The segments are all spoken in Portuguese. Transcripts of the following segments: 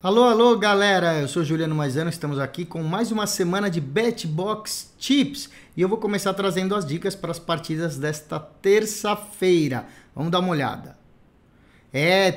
Alô, alô, galera! Eu sou Juliano Maisano, estamos aqui com mais uma semana de BetBox Tips e eu vou começar trazendo as dicas para as partidas desta terça-feira. Vamos dar uma olhada.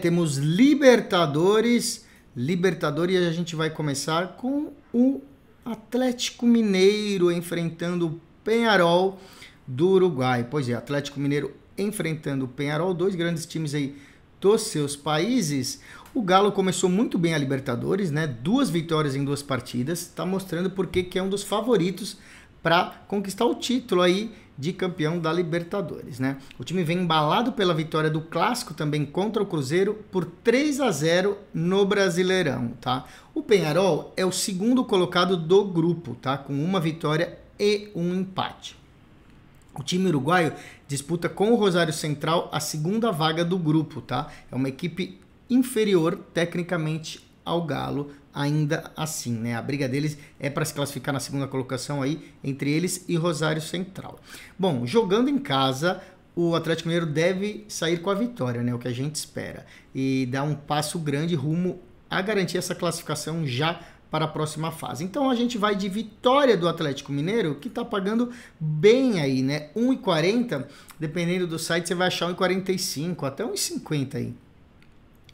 Temos Libertadores e a gente vai começar com o Atlético Mineiro enfrentando o Peñarol do Uruguai. Pois é, Atlético Mineiro enfrentando o Peñarol, dois grandes times aí dos seus países. O Galo começou muito bem a Libertadores, né? 2 vitórias em 2 partidas, está mostrando porque que é um dos favoritos para conquistar o título aí de campeão da Libertadores, né? O time vem embalado pela vitória do Clássico também contra o Cruzeiro por 3-0 no Brasileirão, tá? O Peñarol é o segundo colocado do grupo, tá? Com uma vitória e um empate. O time uruguaio disputa com o Rosário Central a segunda vaga do grupo, tá? É uma equipe inferior tecnicamente ao Galo, ainda assim, né? A briga deles é para se classificar na segunda colocação aí, entre eles e Rosário Central. Bom, jogando em casa, o Atlético Mineiro deve sair com a vitória, né? O que a gente espera. E dar um passo grande rumo a garantir essa classificação já para a próxima fase. Então a gente vai de vitória do Atlético Mineiro, que está pagando bem aí, né? 1,40, dependendo do site você vai achar 1,45, até 1,50 aí.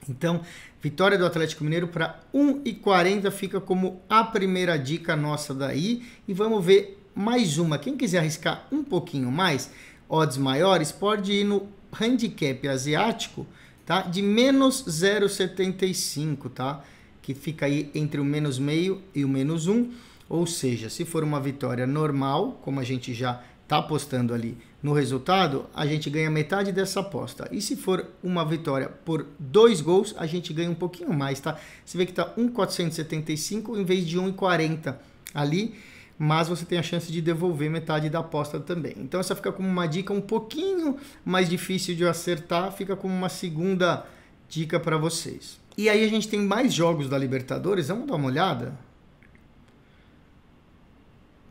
Então, vitória do Atlético Mineiro para 1,40 fica como a primeira dica nossa daí. E vamos ver mais uma. Quem quiser arriscar um pouquinho mais, odds maiores, pode ir no handicap asiático, tá? De menos 0,75, tá? Que fica aí entre o menos meio e o menos 1. Ou seja, se for uma vitória normal, como a gente já está apostando ali no resultado, a gente ganha metade dessa aposta. E se for uma vitória por 2 gols, a gente ganha um pouquinho mais, tá? Você vê que tá 1,475 em vez de 1,40 ali, mas você tem a chance de devolver metade da aposta também. Então essa fica como uma dica um pouquinho mais difícil de acertar, fica como uma segunda dica para vocês. E aí a gente tem mais jogos da Libertadores, vamos dar uma olhada?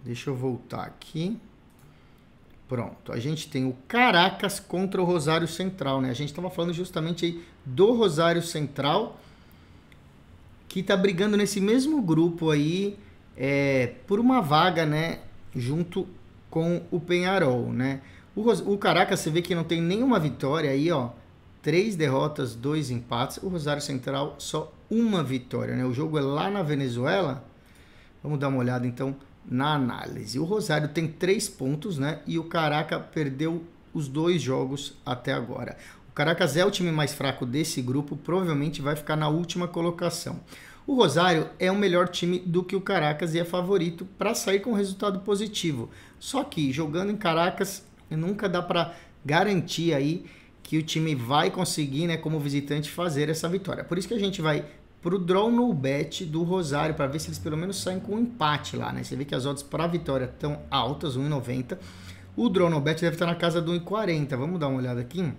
Deixa eu voltar aqui. Pronto, a gente tem o Caracas contra o Rosário Central, né? A gente estava falando justamente aí do Rosário Central, que está brigando nesse mesmo grupo aí por uma vaga, né? Junto com o Peñarol, né? O Caracas, você vê que não tem nenhuma vitória aí, ó. 3 derrotas, 2 empates. O Rosário Central, só uma vitória, né? O jogo é lá na Venezuela. Vamos dar uma olhada, então, na análise. O Rosário tem 3 pontos, né? E o Caracas perdeu os 2 jogos até agora. O Caracas é o time mais fraco desse grupo, provavelmente vai ficar na última colocação. O Rosário é o melhor time do que o Caracas e é favorito para sair com resultado positivo. Só que jogando em Caracas nunca dá para garantir aí que o time vai conseguir, né, como visitante, fazer essa vitória. Por isso que a gente vai pro draw no bet do Rosário, para ver se eles pelo menos saem com um empate lá, né? Você vê que as odds para a vitória estão altas, 1,90. O draw no bet deve estar na casa do 1,40. Vamos dar uma olhada aqui.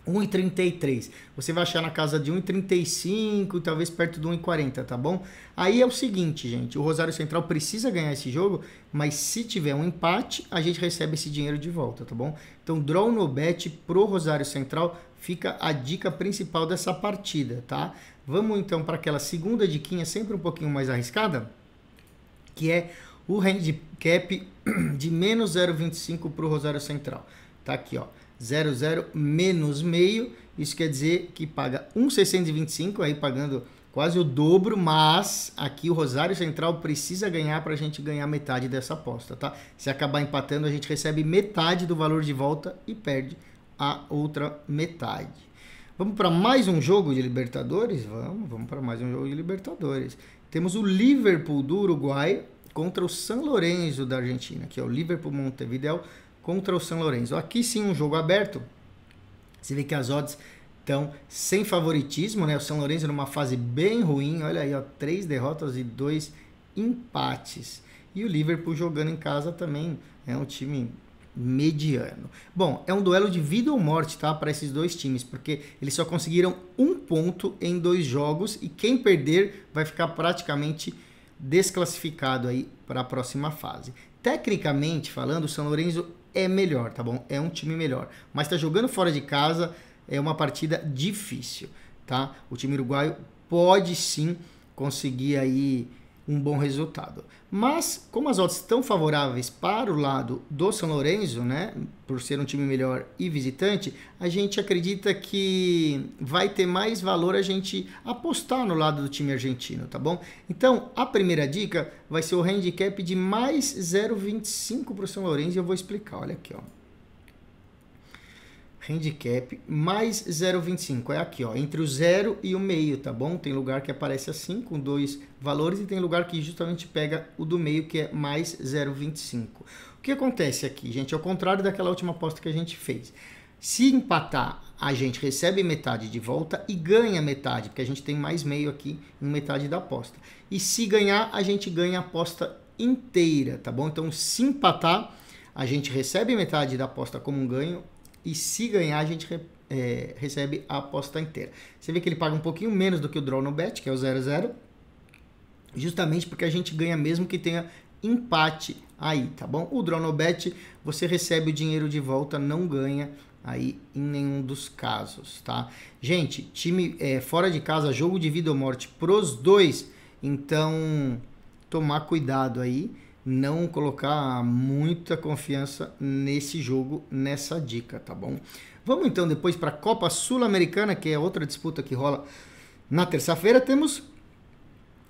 1,33. Você vai achar na casa de 1,35, talvez perto do 1,40, tá bom? Aí é o seguinte, gente, o Rosário Central precisa ganhar esse jogo, mas se tiver um empate, a gente recebe esse dinheiro de volta, tá bom? Então, draw no bet pro Rosário Central fica a dica principal dessa partida, tá? Vamos então para aquela segunda diquinha, sempre um pouquinho mais arriscada, que é o handicap de menos 0,25 pro Rosário Central. Tá aqui, ó. 0,0 menos meio, isso quer dizer que paga 1,625, aí pagando quase o dobro, mas aqui o Rosário Central precisa ganhar para a gente ganhar metade dessa aposta, tá? Se acabar empatando, a gente recebe metade do valor de volta e perde a outra metade. Vamos para mais um jogo de Libertadores? Vamos para mais um jogo de Libertadores. Temos o Liverpool do Uruguai contra o San Lorenzo da Argentina, que é o Liverpool Montevideo contra o San Lorenzo. Aqui sim um jogo aberto. Você vê que as odds estão sem favoritismo, né? O San Lorenzo numa fase bem ruim. Olha aí, ó, 3 derrotas e 2 empates. E o Liverpool jogando em casa também é um time mediano. Bom, é um duelo de vida ou morte, tá? Para esses dois times, porque eles só conseguiram 1 ponto em 2 jogos e quem perder vai ficar praticamente desclassificado aí para a próxima fase. Tecnicamente falando, o San Lorenzo é melhor, tá bom? É um time melhor, mas tá jogando fora de casa, é uma partida difícil, tá? O time uruguaio pode sim conseguir aí um bom resultado. Mas, como as odds estão favoráveis para o lado do São Lourenço, né, por ser um time melhor e visitante, a gente acredita que vai ter mais valor a gente apostar no lado do time argentino, tá bom? Então, a primeira dica vai ser o handicap de mais 0,25 para o São Lourenço, e eu vou explicar, olha aqui, ó. Handicap mais 0,25, é aqui, ó, entre o 0 e o meio, tá bom? Tem lugar que aparece assim, com 2 valores, e tem lugar que justamente pega o do meio, que é mais 0,25. O que acontece aqui, gente? Ao contrário daquela última aposta que a gente fez. Se empatar, a gente recebe metade de volta e ganha metade, porque a gente tem mais meio aqui em metade da aposta. E se ganhar, a gente ganha a aposta inteira, tá bom? Então, se empatar, a gente recebe metade da aposta como um ganho, e se ganhar, a gente recebe a aposta inteira. Você vê que ele paga um pouquinho menos do que o Draw no Bet, que é o 0,0, justamente porque a gente ganha mesmo que tenha empate aí, tá bom? O Draw no Bet, você recebe o dinheiro de volta, não ganha aí em nenhum dos casos, tá? Gente, time fora de casa, jogo de vida ou morte pros dois, então tomar cuidado aí. Não colocar muita confiança nesse jogo, nessa dica, tá bom? Vamos então depois para a Copa Sul-Americana, que é outra disputa que rola na terça-feira. Temos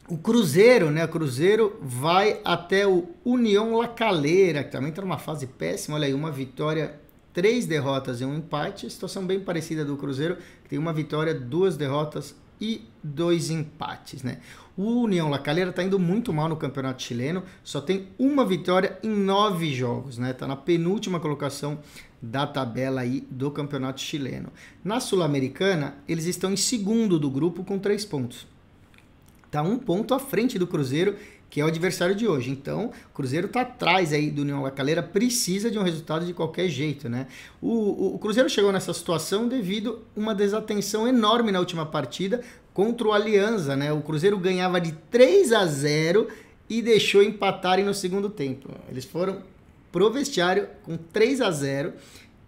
o Cruzeiro, né? O Cruzeiro vai até o União La Calera, que também está numa fase péssima. Olha aí, uma vitória, 3 derrotas e um empate. Situação bem parecida do Cruzeiro, que tem uma vitória, 2 derrotas e 2 empates, né? O União La Calera tá indo muito mal no campeonato chileno, só tem uma vitória em 9 jogos, né? Tá na penúltima colocação da tabela aí do campeonato chileno. Na Sul-Americana, eles estão em segundo do grupo com 3 pontos. Tá 1 ponto à frente do Cruzeiro, que é o adversário de hoje. Então, o Cruzeiro está atrás aí do União La Calera, precisa de um resultado de qualquer jeito, né? O Cruzeiro chegou nessa situação devido a uma desatenção enorme na última partida contra o Alianza, né? O Cruzeiro ganhava de 3-0 e deixou empatarem no segundo tempo. Eles foram pro vestiário com 3-0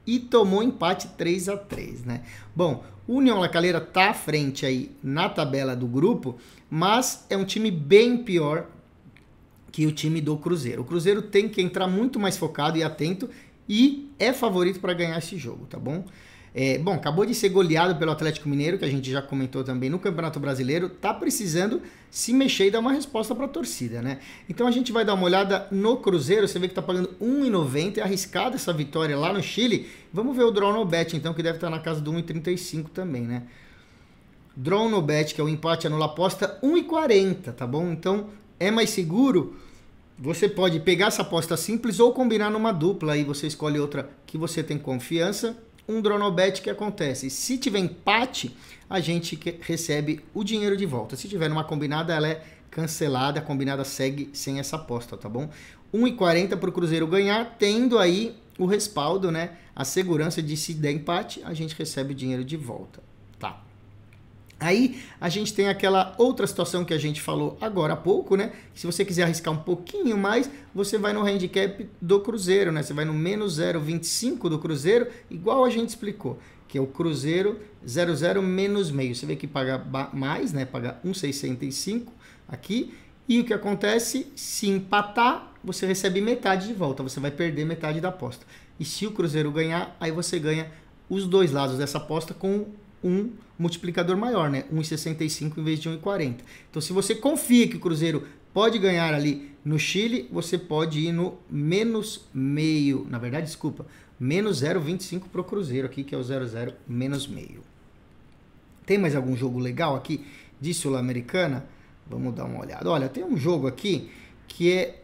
e tomou empate 3-3, né? Bom, o União La Calera tá à frente aí na tabela do grupo, mas é um time bem pior que o time do Cruzeiro. O Cruzeiro tem que entrar muito mais focado e atento e é favorito para ganhar esse jogo, tá bom? Bom, acabou de ser goleado pelo Atlético Mineiro, que a gente já comentou também no Campeonato Brasileiro, tá precisando se mexer e dar uma resposta para a torcida, né? Então a gente vai dar uma olhada no Cruzeiro, você vê que tá pagando R$1,90, é arriscada essa vitória lá no Chile. Vamos ver o Draw no Bet, então, que deve estar na casa do 1,35 também, né? Draw no Bet, que é o empate anula aposta, 1,40, tá bom? Então é mais seguro. Você pode pegar essa aposta simples ou combinar numa dupla, aí você escolhe outra que você tem confiança. Um Draw no Bet que acontece, se tiver empate, a gente recebe o dinheiro de volta. Se tiver numa combinada, ela é cancelada, a combinada segue sem essa aposta, tá bom? 1,40 para o Cruzeiro ganhar, tendo aí o respaldo, né? A segurança de se der empate, a gente recebe o dinheiro de volta, tá? Aí a gente tem aquela outra situação que a gente falou agora há pouco, né? Se você quiser arriscar um pouquinho mais, você vai no handicap do Cruzeiro, né? Você vai no menos 0,25 do Cruzeiro, igual a gente explicou, que é o Cruzeiro 0,0 menos meio. Você vê que paga mais, né? Paga 1,65 aqui. E o que acontece? Se empatar, você recebe metade de volta. Você vai perder metade da aposta. E se o Cruzeiro ganhar, aí você ganha os dois lados dessa aposta com um multiplicador maior, né? 1,65 em vez de 1,40. Então, se você confia que o Cruzeiro pode ganhar ali no Chile, você pode ir no menos meio. Na verdade, desculpa, menos 0,25 para o Cruzeiro aqui, que é o 0,0 menos meio. Tem mais algum jogo legal aqui de Sul-Americana? Vamos dar uma olhada. Olha, tem um jogo aqui que é...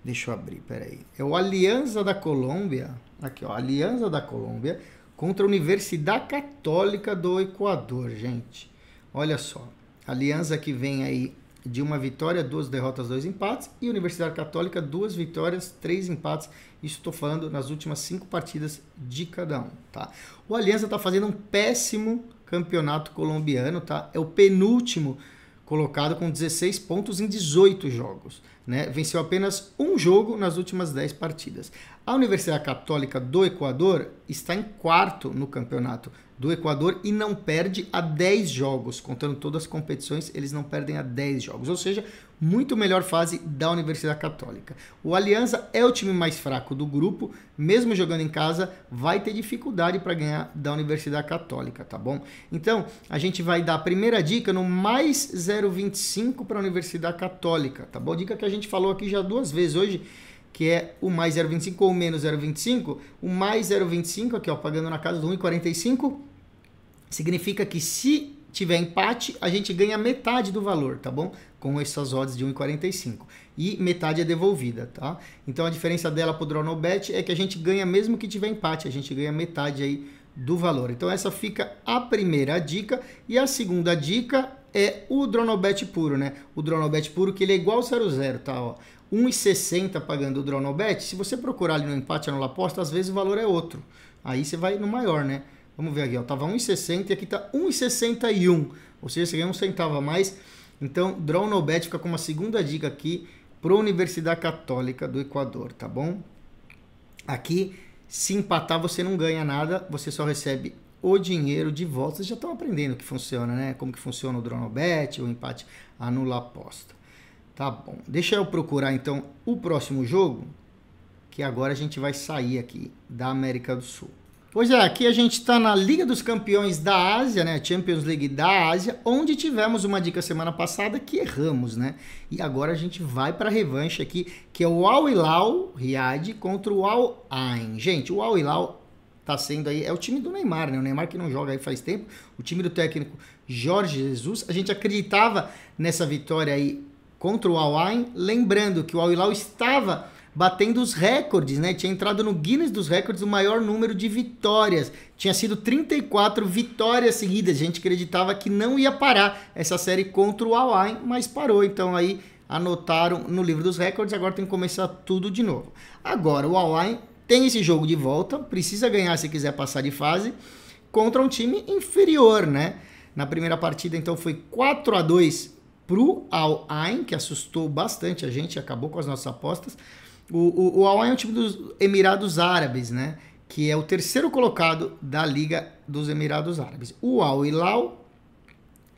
Deixa eu abrir, peraí. É o Alianza da Colômbia. Aqui, ó, Alianza da Colômbia contra a Universidade Católica do Equador, gente. Olha só, Alianza que vem aí de uma vitória, 2 derrotas, 2 empates, e Universidade Católica, 2 vitórias, 3 empates. Isso estou falando nas últimas 5 partidas de cada um, tá? O Alianza está fazendo um péssimo campeonato colombiano, tá? É o penúltimo colocado com 16 pontos em 18 jogos, né? Venceu apenas um jogo nas últimas 10 partidas. A Universidade Católica do Equador está em 4º no campeonato do Equador e não perde há 10 jogos. Contando todas as competições, eles não perdem há 10 jogos. Ou seja, muito melhor fase da Universidade Católica. O Alianza é o time mais fraco do grupo, mesmo jogando em casa, vai ter dificuldade para ganhar da Universidade Católica, tá bom? Então, a gente vai dar a primeira dica no mais 0,25 para a Universidade Católica, tá bom? Dica que a gente falou aqui já 2 vezes hoje, que é o mais 0,25 ou o menos 0,25. O mais 0,25, aqui ó, pagando na casa do 1,45, significa que se tiver empate, a gente ganha metade do valor, tá bom? Com essas odds de 1,45. E metade é devolvida, tá? Então a diferença dela pro Draw No Bet é que a gente ganha mesmo que tiver empate, a gente ganha metade aí do valor. Então essa fica a primeira dica. E a segunda dica é o Draw No Bet puro, né? O Draw No Bet puro, que ele é igual ao 0,0, tá? Ó, 1,60 pagando o Draw No Bet. Se você procurar ali no empate ou no aposta, às vezes o valor é outro. Aí você vai no maior, né? Vamos ver aqui, ó, tava 1,60 e aqui tá 1,61, ou seja, você ganha 1 centavo a mais. Então, Draw No Bet fica como uma segunda dica aqui para a Universidade Católica do Equador, tá bom? Aqui, se empatar, você não ganha nada, você só recebe o dinheiro de volta. Vocês já estão aprendendo que funciona, né? Como que funciona o Draw No Bet, o empate, anula a aposta. Tá bom, deixa eu procurar então o próximo jogo, que agora a gente vai sair aqui da América do Sul. Pois é, aqui a gente está na Liga dos Campeões da Ásia, né? Champions League da Ásia, onde tivemos uma dica semana passada que erramos, né? E agora a gente vai para a revanche aqui, que é o Al Hilal Riad contra o Al Ain. Gente, o Al Hilal tá sendo aí, é o time do Neymar, né? O Neymar que não joga aí faz tempo, o time do técnico Jorge Jesus. A gente acreditava nessa vitória aí contra o Al Ain, lembrando que o Al Hilal estava batendo os recordes, né? Tinha entrado no Guinness dos recordes o maior número de vitórias. Tinha sido 34 vitórias seguidas. A gente acreditava que não ia parar essa série contra o Al Ain, mas parou. Então aí anotaram no livro dos recordes, agora tem que começar tudo de novo. Agora o Al Ain tem esse jogo de volta, precisa ganhar se quiser passar de fase, contra um time inferior, né? Na primeira partida, então, foi 4-2 pro Al Ain, que assustou bastante a gente, acabou com as nossas apostas. O Al Ain é um time dos Emirados Árabes, né? Que é o terceiro colocado da Liga dos Emirados Árabes. O Al Hilal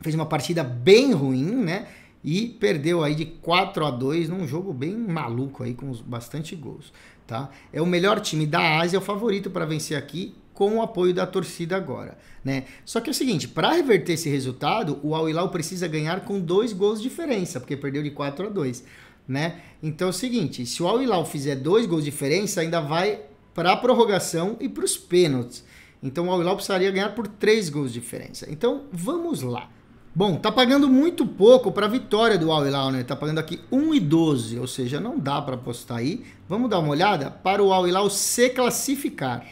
fez uma partida bem ruim, né? E perdeu aí de 4-2 num jogo bem maluco aí, com bastante gols, tá? É o melhor time da Ásia, é o favorito para vencer aqui, com o apoio da torcida agora, né? Só que é o seguinte, para reverter esse resultado, o Al Hilal precisa ganhar com 2 gols de diferença, porque perdeu de 4-2. Né? Então é o seguinte, se o Al Hilal fizer 2 gols de diferença, ainda vai para a prorrogação e para os pênaltis. Então o Al Hilal precisaria ganhar por 3 gols de diferença. Então vamos lá. Bom, tá pagando muito pouco para a vitória do Al Hilal, né? Tá pagando aqui 1,12, ou seja, não dá para apostar aí. Vamos dar uma olhada para o Al Hilal se classificar.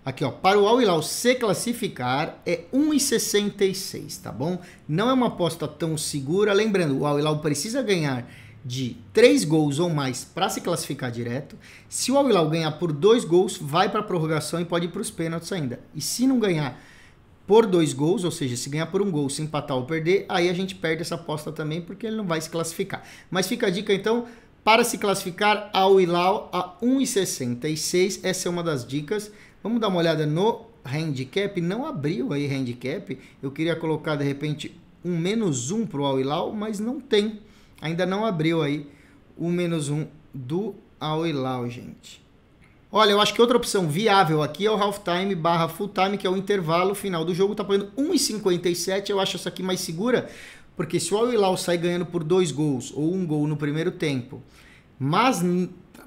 Aqui, ó, para o Al Hilal se classificar é 1,66, tá bom? Não é uma aposta tão segura. Lembrando, o Al Hilal precisa ganhar de 3 gols ou mais para se classificar direto. Se o Al Hilal ganhar por 2 gols, vai para a prorrogação e pode ir para os pênaltis ainda. E se não ganhar por 2 gols, ou seja, se ganhar por 1 gol, se empatar ou perder, aí a gente perde essa aposta também, porque ele não vai se classificar. Mas fica a dica então, para se classificar, Al Hilal a 1,66, essa é uma das dicas. Vamos dar uma olhada no handicap, não abriu aí handicap, eu queria colocar de repente um -1 para o Al Hilal, mas não tem. Ainda não abriu aí o -1 do Al Hilal, gente. Olha, eu acho que outra opção viável aqui é o halftime barra full time, que é o intervalo final do jogo. Tá pagando 1,57. Eu acho essa aqui mais segura, porque se o Al Hilal sai ganhando por 2 gols ou 1 gol no primeiro tempo, mas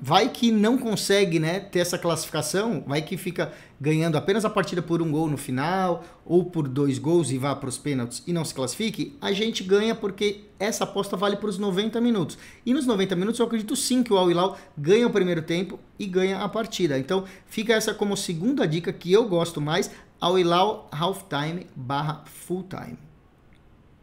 vai que não consegue, né, ter essa classificação, vai que fica ganhando apenas a partida por 1 gol no final, ou por 2 gols e vá para os pênaltis e não se classifique, a gente ganha porque essa aposta vale para os 90 minutos. E nos 90 minutos eu acredito sim que o Al Hilal ganha o primeiro tempo e ganha a partida. Então fica essa como segunda dica que eu gosto mais, Al Hilal halftime barra full time.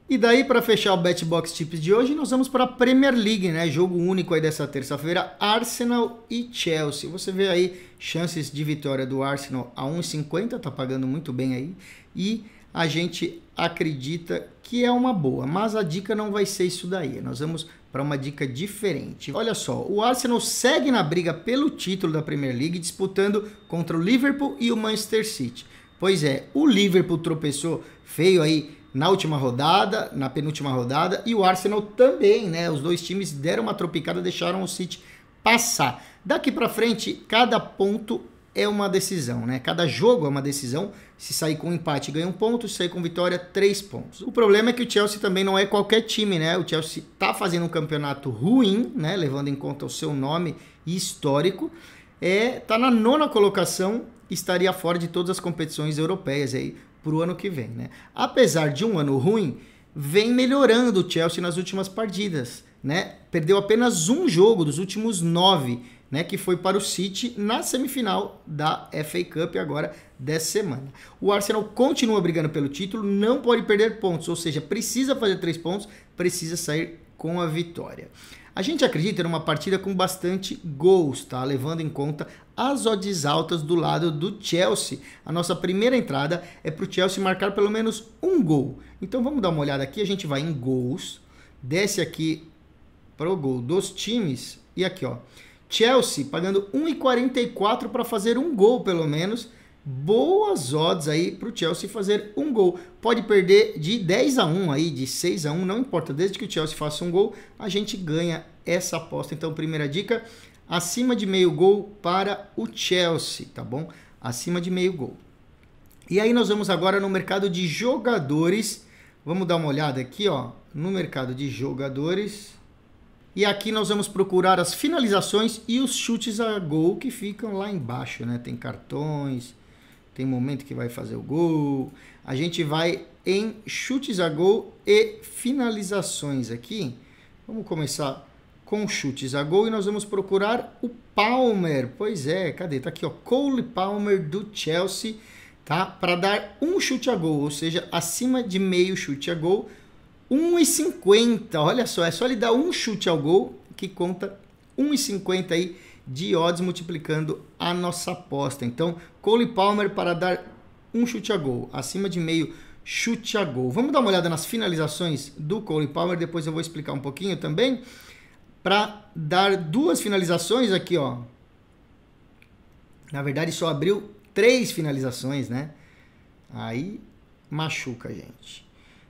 E daí, para fechar o BetBox Tips de hoje, nós vamos para a Premier League, né? Jogo único aí dessa terça-feira, Arsenal e Chelsea. Você vê aí chances de vitória do Arsenal a 1,50, tá pagando muito bem aí. E a gente acredita que é uma boa, mas a dica não vai ser isso daí. Nós vamos para uma dica diferente. Olha só, o Arsenal segue na briga pelo título da Premier League, disputando contra o Liverpool e o Manchester City. Pois é, o Liverpool tropeçou feio aí na última rodada, na penúltima rodada, e o Arsenal também, né? Os dois times deram uma tropicada, deixaram o City passar. Daqui para frente, cada ponto é uma decisão, né? Cada jogo é uma decisão. Se sair com empate, ganha 1 ponto, se sair com vitória, 3 pontos. O problema é que o Chelsea também não é qualquer time, né? O Chelsea tá fazendo um campeonato ruim, né? Levando em conta o seu nome histórico. Tá na 9ª colocação, estaria fora de todas as competições europeias aí pro ano que vem, né? Apesar de um ano ruim, vem melhorando o Chelsea nas últimas partidas, né? Perdeu apenas um jogo dos últimos 9, né, que foi para o City na semifinal da FA Cup agora dessa semana. O Arsenal continua brigando pelo título, não pode perder pontos, ou seja, precisa fazer 3 pontos, precisa sair com a vitória. A gente acredita numa partida com bastante gols, tá? Levando em conta as odds altas do lado do Chelsea. A nossa primeira entrada é para o Chelsea marcar pelo menos um gol. Então vamos dar uma olhada aqui, a gente vai em gols, desce aqui para o gol dos times e aqui, ó. Chelsea pagando 1,44 para fazer um gol pelo menos. Boas odds aí para o Chelsea fazer um gol. Pode perder de 10-1 aí, de 6-1, não importa. Desde que o Chelsea faça um gol, a gente ganha essa aposta. Então, primeira dica, acima de meio gol para o Chelsea, tá bom? Acima de meio gol. E aí nós vamos agora no mercado de jogadores. Vamos dar uma olhada aqui, ó, no mercado de jogadores. E aqui nós vamos procurar as finalizações e os chutes a gol que ficam lá embaixo, né? Tem cartões, tem momento que vai fazer o gol. A gente vai em chutes a gol e finalizações aqui. Vamos começar com chutes a gol e nós vamos procurar o Palmer. Pois é, cadê? Tá aqui, ó, Cole Palmer do Chelsea, tá? Para dar um chute a gol, ou seja, acima de meio chute a gol. 1,50, olha só, é só ele dar um chute ao gol que conta 1,50 aí de odds multiplicando a nossa aposta. Então, Cole Palmer para dar um chute a gol, acima de meio chute a gol. Vamos dar uma olhada nas finalizações do Cole Palmer, depois eu vou explicar um pouquinho também. Para dar 2 finalizações aqui, ó. Na verdade, só abriu 3 finalizações, né? Aí machuca a gente.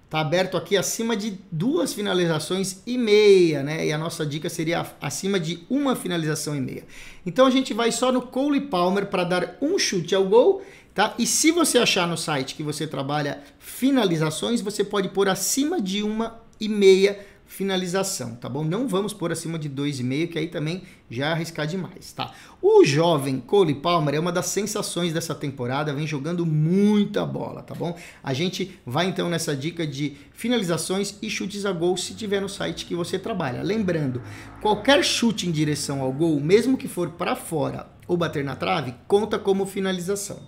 Tá aberto aqui acima de 2 finalizações e meia, né? E a nossa dica seria acima de 1 finalização e meia. Então a gente vai só no Cole Palmer para dar um chute ao gol, tá? E se você achar no site que você trabalha finalizações, você pode pôr acima de 1,5 finalização, tá bom? Não vamos pôr acima de 2,5, que aí também já é arriscar demais, tá? O jovem Cole Palmer é uma das sensações dessa temporada, vem jogando muita bola, tá bom? A gente vai então nessa dica de finalizações e chutes a gol se tiver no site que você trabalha. Lembrando, qualquer chute em direção ao gol, mesmo que for para fora ou bater na trave, conta como finalização.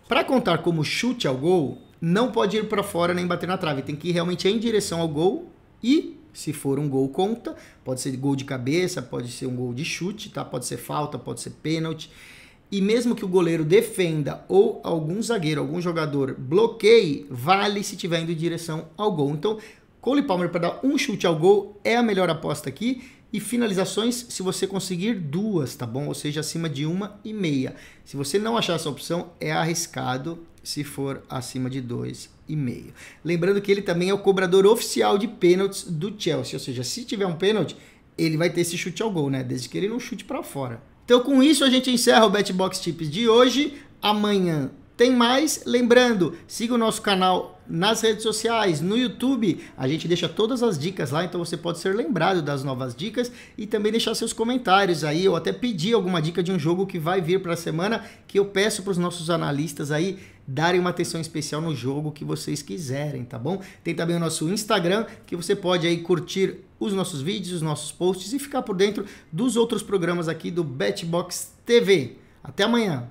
Para contar como chute ao gol, não pode ir para fora nem bater na trave, tem que ir realmente em direção ao gol e se for um gol, conta. Pode ser gol de cabeça, pode ser um gol de chute, tá? Pode ser falta, pode ser pênalti. E mesmo que o goleiro defenda ou algum zagueiro, algum jogador bloqueie, vale se estiver indo em direção ao gol. Então, Cole Palmer para dar um chute ao gol é a melhor aposta aqui. E finalizações, se você conseguir 2, tá bom? Ou seja, acima de 1,5. Se você não achar essa opção, é arriscado se for acima de 2,5. Lembrando que ele também é o cobrador oficial de pênaltis do Chelsea. Ou seja, se tiver um pênalti, ele vai ter esse chute ao gol, né? Desde que ele não chute para fora. Então, com isso, a gente encerra o BetBox Tips de hoje. Amanhã tem mais. Lembrando, siga o nosso canal nas redes sociais, no YouTube. A gente deixa todas as dicas lá, então você pode ser lembrado das novas dicas e também deixar seus comentários aí, ou até pedir alguma dica de um jogo que vai vir para a semana, que eu peço para os nossos analistas aí darem uma atenção especial no jogo que vocês quiserem, tá bom? Tem também o nosso Instagram, que você pode aí curtir os nossos vídeos, os nossos posts e ficar por dentro dos outros programas aqui do BetBox TV. Até amanhã!